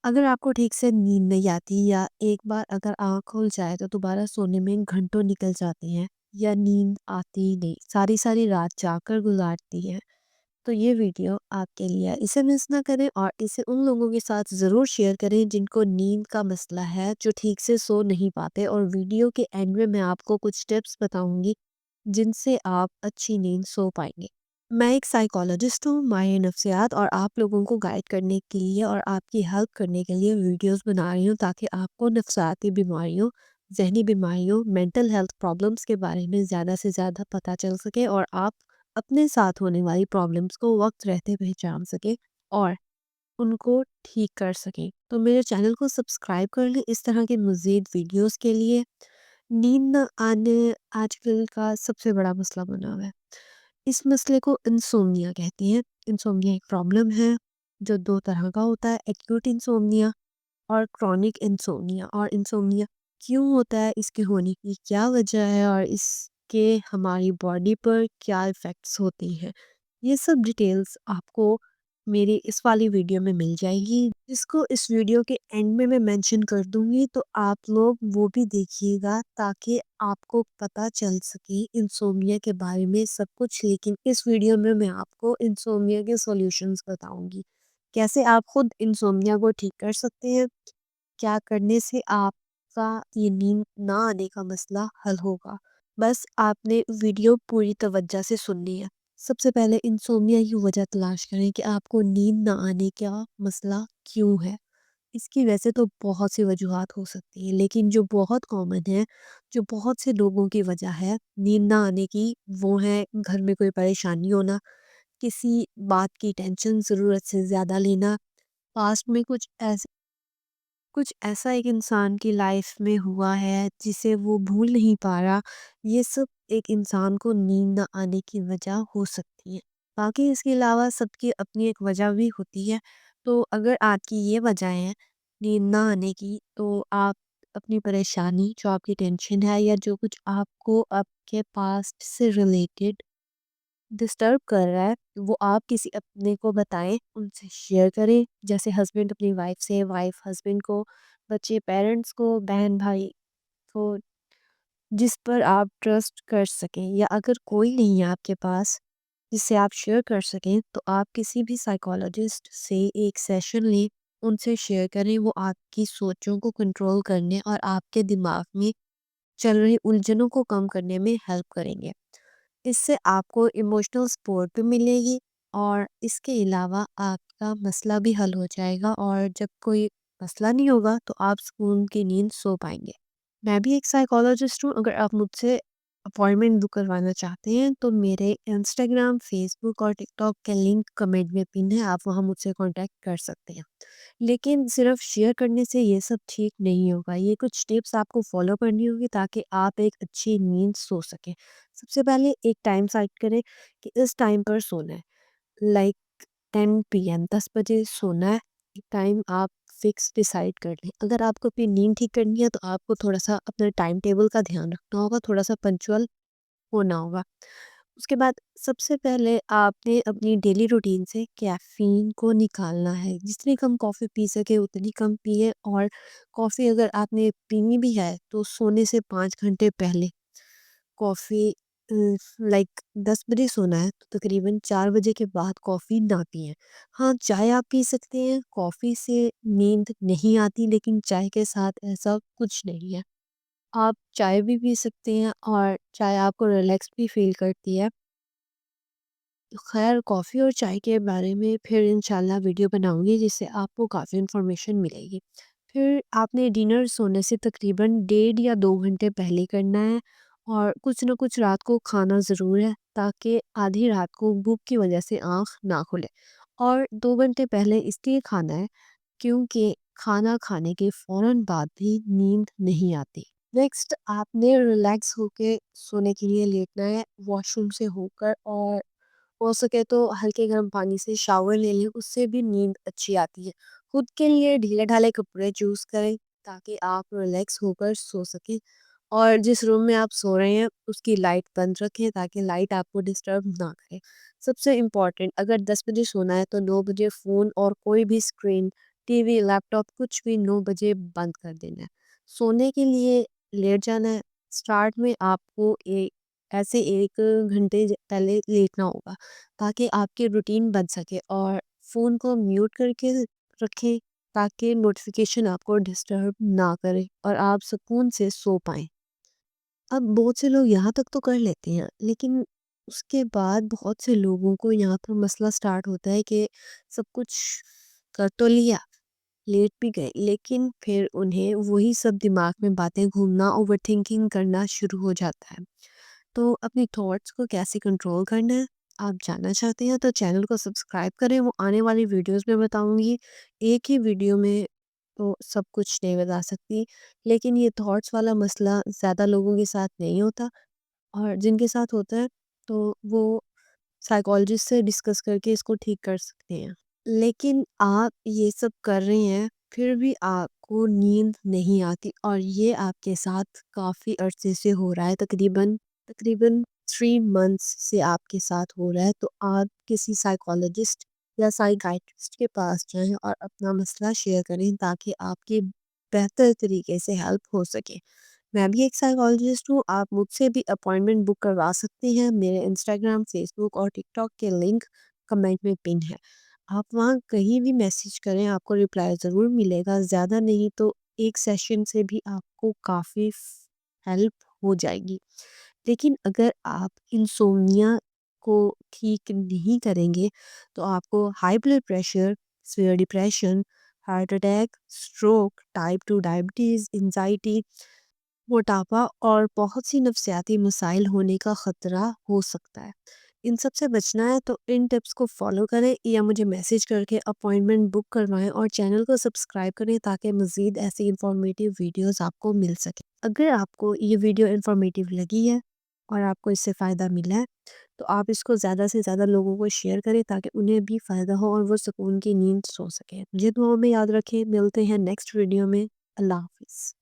اگر آپ کو ٹھیک سے نیند نہیں آتی یا ایک بار اگر آنکھ کھل جائے تو دوبارہ سونے میں گھنٹوں نکل جاتے ہیں یا نیند آتی ہی نہیں، ساری ساری رات جا کر گزارتی ہے، تو یہ ویڈیو آپ کے لیے ہے۔ اسے مس نہ کریں اور اسے ان لوگوں کے ساتھ ضرور شیئر کریں جن کو نیند کا مسئلہ ہے، جو ٹھیک سے سو نہیں پاتے، اور ویڈیو کے اینڈ میں آپ کو کچھ ٹپس بتاؤں گی جن سے آپ اچھی نیند سو پائیں گے۔ میں ایک سائیکالوجسٹ ہوں، ماہر نفسیات، اور آپ لوگوں کو گائیڈ کرنے کے لیے اور آپ کی ہیلپ کرنے کے لیے ویڈیوز بنا رہی ہوں تاکہ آپ کو نفسیاتی بیماریوں، ذہنی بیماریوں، مینٹل ہیلتھ پرابلمس کے بارے میں زیادہ سے زیادہ پتہ چل سکے اور آپ اپنے ساتھ ہونے والی پرابلمس کو وقت رہتے پہچان سکیں اور ان کو ٹھیک کر سکیں۔ تو میرے چینل کو سبسکرائب کر لیں اس طرح کے مزید ویڈیوز کے لیے۔ نیند نہ آنے آج کل کا سب سے بڑا مسئلہ بنا ہوا ہے۔ اس مسئلے کو انسومنیا کہتے ہیں۔ انسومنیا ایک پرابلم ہے جو دو طرح کا ہوتا ہے: ایکیوٹ انسومنیا اور کرونک انسومنیا۔ اور انسومنیا کیوں ہوتا ہے، اس کے ہونے کی کیا وجہ ہے، اور اس کے ہماری باڈی پر کیا ایفیکٹس ہوتی ہیں، یہ سب ڈیٹیلز آپ کو میری اس والی ویڈیو میں مل جائے گی، جس کو اس ویڈیو کے اینڈ میں مینشن کر دوں گی، تو آپ لوگ وہ بھی دیکھیے گا تاکہ آپ کو پتہ چل سکے انسومنیا کے بارے میں سب کچھ۔ لیکن اس ویڈیو میں آپ کو انسومنیا کے سولوشنز بتاؤں گی، کیسے آپ خود انسومنیا کو ٹھیک کر سکتے ہیں، کیا کرنے سے آپ کا یہ نیند نہ آنے کا مسئلہ حل ہوگا۔ بس آپ نے ویڈیو پوری توجہ سے سننی ہے۔ سب سے پہلے انسومنیا کی وجہ تلاش کریں کہ آپ کو نیند نہ آنے کا مسئلہ کیوں ہے۔ اس کی ویسے تو بہت سی وجوہات ہو سکتی ہیں، لیکن جو بہت کامن ہے، جو بہت سے لوگوں کی وجہ ہے نیند نہ آنے کی، وہ ہے گھر میں کوئی پریشانی ہونا، کسی بات کی ٹینشن ضرورت سے زیادہ لینا، پاسٹ میں کچھ ایسا ایک انسان کی لائف میں ہوا ہے جسے وہ بھول نہیں پا رہا، یہ سب ایک انسان کو نیند نہ آنے کی وجہ ہو سکتی ہے۔ باقی اس کے علاوہ سب کی اپنی ایک وجہ بھی ہوتی ہے، تو اگر آپ کی یہ وجہ ہے نیند نہ آنے کی، تو آپ اپنی پریشانی، جو آپ کی ٹینشن ہے، یا جو کچھ آپ کو آپ کے پاسٹ سے ریلیٹڈ ڈسٹرب کر رہا ہے، وہ آپ کسی اپنے کو بتائیں، ان سے شیئر کریں، جیسے ہسبینڈ اپنی وائف سے، وائف ہسبینڈ کو، بچے پیرنٹس کو، بہن بھائی کو، جس پر آپ ٹرسٹ کر سکیں۔ یا اگر کوئی نہیں ہے آپ کے پاس جس سے آپ شیئر کر سکیں، تو آپ کسی بھی سائیکالوجسٹ سے ایک سیشن لیں، ان سے شیئر کریں، وہ آپ کی سوچوں کو کنٹرول کرنے اور آپ کے دماغ میں چل رہی الجھنوں کو کم کرنے میں ہیلپ کریں گے۔ اس سے آپ کو ایموشنل سپورٹ بھی ملے گی، اور اس کے علاوہ آپ کا مسئلہ بھی حل ہو جائے گا، اور جب کوئی مسئلہ نہیں ہوگا تو آپ سکون کی نیند سو پائیں گے۔ میں بھی ایک سائیکالوجسٹ ہوں۔ اگر آپ مجھ سے اپوائنٹمنٹ بک کروانا چاہتے ہیں تو میرے انسٹاگرام، فیس بک اور ٹک ٹاک کے لنک کمنٹ میں پن ہے، آپ وہاں مجھ سے کانٹیکٹ کر سکتے ہیں۔ لیکن صرف شیئر کرنے سے یہ سب ٹھیک نہیں ہوگا، یہ کچھ ٹپس آپ کو فالو کرنی ہوگی تاکہ آپ ایک اچھی نیند سو سکیں۔ سب سے پہلے ایک ٹائم سیٹ کریں کہ اس ٹائم پر سونا ہے، لائک 10 PM، 10 بجے سونا ہے۔ ایک ٹائم آپ فکس ڈیسائیڈ کر لیں۔ اگر آپ کو اپنی نیند ٹھیک کرنی ہے تو آپ کو تھوڑا سا اپنے ٹائم ٹیبل کا دھیان رکھنا ہوگا، تھوڑا سا پنچول ہونا ہوگا۔ اس کے بعد سب سے پہلے آپ نے اپنی ڈیلی روٹین سے کیفین کو نکالنا ہے۔ جتنی کم کافی پی سکے اتنی کم پیے، اور کافی اگر آپ نے پینی بھی ہے تو سونے سے 5 گھنٹے پہلے کافی، لائک 10 بجے سونا ہے تو تقریباً 4 بجے کے بعد کافی نہ پئیں۔ ہاں، چائے آپ پی سکتے ہیں، کافی سے نیند نہیں آتی، لیکن چائے کے ساتھ ایسا کچھ نہیں ہے، آپ چائے بھی پی سکتے ہیں، اور چائے آپ کو ریلیکس بھی فیل کرتی ہے۔ خیر، کافی اور چائے کے بارے میں پھر انشاءاللہ ویڈیو بناؤں گی جس سے آپ کو کافی انفارمیشن ملے گی۔ پھر آپ نے ڈنر سونے سے تقریباً 1.5 یا 2 گھنٹے پہلے کرنا ہے، اور کچھ نہ کچھ رات کو کھانا ضرور ہے تاکہ آدھی رات کو بھوک کی وجہ سے آنکھ نہ کھلے، اور 2 گھنٹے پہلے اس لیے کھانا ہے کیونکہ کھانا کھانے کے فوراً بعد بھی نیند نہیں آتی۔ نیکسٹ، آپ نے ریلیکس ہو کے سونے کے لیے لیٹنا ہے، واش روم سے ہو کر، اور ہو سکے تو ہلکے گرم پانی سے شاور لے لیں، اس سے بھی نیند اچھی آتی ہے۔ خود کے لیے ڈھیلے ڈھالے کپڑے چوز کریں تاکہ آپ ریلیکس ہو کر سو سکیں، اور جس روم میں آپ سو رہے ہیں اس کی لائٹ بند رکھیں تاکہ لائٹ آپ کو ڈسٹرب نہ کرے۔ سب سے امپورٹنٹ، اگر 10 بجے سونا ہے تو 9 بجے فون اور کوئی بھی اسکرین ٹی وی لیپ ٹاپ کچھ بھی 9 بجے بند کر دینا ہے۔ سونے کے لیے لیٹ جانا ہے۔ اسٹارٹ میں آپ کو ایسے 1 گھنٹے پہلے لیٹنا ہوگا تاکہ آپ کی روٹین بن سکے، اور فون کو میوٹ کر کے رکھیں تاکہ نوٹیفیکیشن آپ کو ڈسٹرب نہ کرے اور آپ سکون سے سو پائیں۔ اب بہت سے لوگ یہاں تک تو کر لیتے ہیں، لیکن اس کے بعد بہت سے لوگوں کو یہاں پر مسئلہ سٹارٹ ہوتا ہے کہ سب کچھ کر تو لیا، لیٹ بھی گئے، لیکن پھر انہیں وہی سب دماغ میں باتیں گھومنا، اوور تھنکنگ کرنا شروع ہو جاتا ہے۔ تو اپنی تھاٹس کو کیسے کنٹرول کرنا ہے آپ جاننا چاہتے ہیں تو چینل کو سبسکرائب کریں، وہ آنے والی ویڈیوز میں بتاؤں گی۔ ایک ہی ویڈیو میں تو سب کچھ نہیں بتا سکتی، لیکن یہ تھاٹس والا مسئلہ زیادہ لوگوں کے ساتھ نہیں ہوتا، اور جن کے ساتھ ہوتا ہے تو وہ سائیکالوجسٹ سے ڈسکس کر کے اس کو ٹھیک کر سکتے ہیں۔ لیکن آپ یہ سب کر رہے ہیں پھر بھی آپ کو نیند نہیں آتی، اور یہ آپ کے ساتھ کافی عرصے سے ہو رہا ہے، تقریباً 3 منتھس سے آپ کے ساتھ ہو رہا ہے، تو آپ کسی سائیکالوجسٹ یا سائیکائٹرسٹ کے پاس جائیں اور اپنا مسئلہ شیئر کریں تاکہ آپ کی بہتر طریقے سے ہیلپ ہو سکے۔ میں بھی ایک سائیکالوجسٹ ہوں، آپ مجھ سے بھی اپوائنٹمنٹ بک کروا سکتے ہیں۔ میرے انسٹاگرام، فیس بک اور ٹک ٹاک کے لنک کمنٹ میں پن ہے، آپ وہاں کہیں بھی میسیج کریں، آپ کو رپلائی ضرور ملے گا۔ زیادہ نہیں تو ایک سیشن سے بھی آپ کو کافی ہیلپ ہو جائے گی۔ لیکن اگر آپ انسومنیا کو ٹھیک نہیں کریں گے تو آپ کو high blood pressure, severe depression, heart attack, stroke, type 2 diabetes, anxiety, موٹاپا اور بہت سی نفسیاتی مسائل ہونے کا خطرہ ہو سکتا ہے۔ ان سب سے بچنا ہے تو ان ٹپس کو فالو کریں یا مجھے میسیج کر کے اپوائنٹمنٹ بک کروائیں، اور چینل کو سبسکرائب کریں تاکہ مزید ایسی انفارمیٹیو ویڈیوز آپ کو مل سکے۔ اگر آپ کو یہ ویڈیو انفارمیٹیو لگی ہے اور آپ کو اس سے فائدہ ملا ہے تو آپ اس کو زیادہ سے زیادہ لوگوں کو شیئر کریں تاکہ انہیں بھی فائدہ ہو اور وہ سکون کی نیند سو سکیں۔ مجھے دعاؤں میں یاد رکھیں، ملتے ہیں نیکسٹ ویڈیو میں۔ اللہ حافظ۔